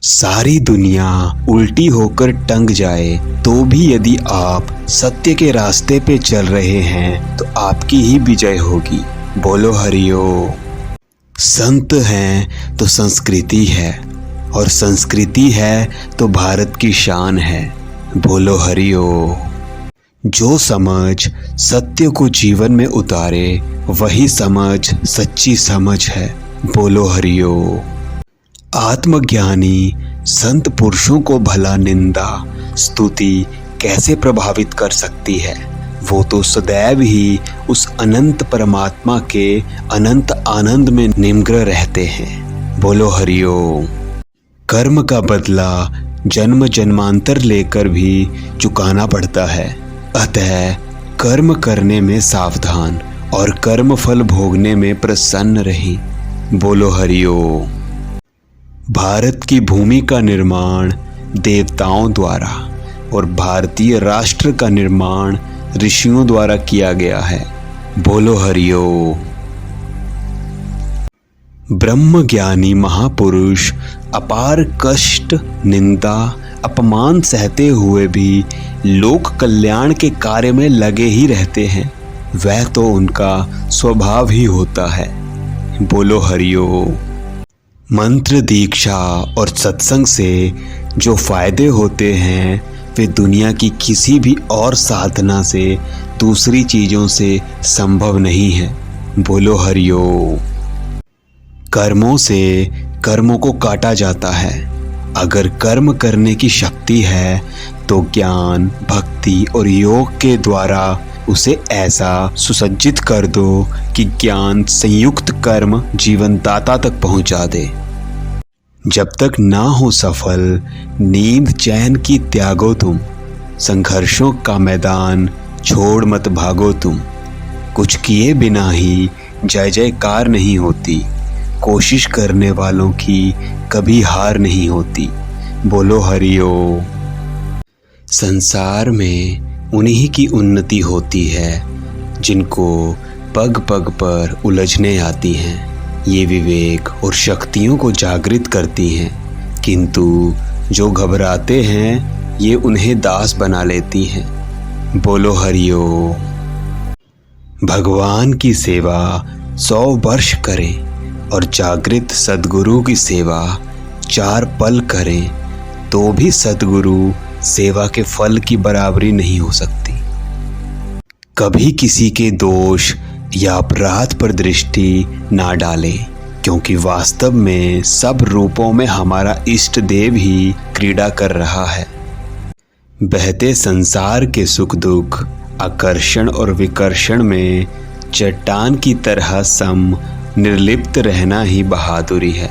सारी दुनिया उल्टी होकर टंग जाए तो भी यदि आप सत्य के रास्ते पे चल रहे हैं तो आपकी ही विजय होगी। बोलो हरिओम। संत हैं तो संस्कृति है और संस्कृति है तो भारत की शान है। बोलो हरिओम। जो समझ सत्य को जीवन में उतारे वही समझ सच्ची समझ है। बोलो हरिओम। आत्मज्ञानी संत पुरुषों को भला निंदा स्तुति कैसे प्रभावित कर सकती है। वो तो सदैव ही उस अनंत परमात्मा के अनंत आनंद में निमग्न रहते हैं। बोलो हरिओम। कर्म का बदला जन्म जन्मांतर लेकर भी चुकाना पड़ता है, अतः कर्म करने में सावधान और कर्म फल भोगने में प्रसन्न रही। बोलो हरिओम। भारत की भूमि का निर्माण देवताओं द्वारा और भारतीय राष्ट्र का निर्माण ऋषियों द्वारा किया गया है। बोलो हरिओम। ब्रह्म ज्ञानी महापुरुष अपार कष्ट निंदा अपमान सहते हुए भी लोक कल्याण के कार्य में लगे ही रहते हैं। वह तो उनका स्वभाव ही होता है। बोलो हरिओम। मंत्र दीक्षा और सत्संग से जो फायदे होते हैं वे दुनिया की किसी भी और साधना से दूसरी चीजों से संभव नहीं है। बोलो हरिओम। कर्मों से कर्मों को काटा जाता है। अगर कर्म करने की शक्ति है तो ज्ञान भक्ति और योग के द्वारा उसे ऐसा सुसज्जित कर दो कि ज्ञान संयुक्त कर्म जीवनदाता तक पहुंचा दे। जब तक ना हो सफल नींद चैन की त्यागो तुम, संघर्षों का मैदान छोड़ मत भागो तुम। कुछ किए बिना ही जय जयकार नहीं होती, कोशिश करने वालों की कभी हार नहीं होती। बोलो हरिओम। संसार में उन्हीं की उन्नति होती है जिनको पग पग पर उलझने आती हैं। ये विवेक और शक्तियों को जागृत करती हैं, किंतु जो घबराते हैं ये उन्हें दास बना लेती हैं। बोलो हरिओम। भगवान की सेवा 100 वर्ष करें और जागृत सद्गुरु की सेवा 4 पल करें तो भी सद्गुरु सेवा के फल की बराबरी नहीं हो सकती। कभी किसी के दोष या अपराध पर दृष्टि ना डालें, क्योंकि वास्तव में सब रूपों में हमारा इष्ट देव ही क्रीड़ा कर रहा है। बहते संसार के सुख दुख आकर्षण और विकर्षण में चट्टान की तरह सम निर्लिप्त रहना ही बहादुरी है।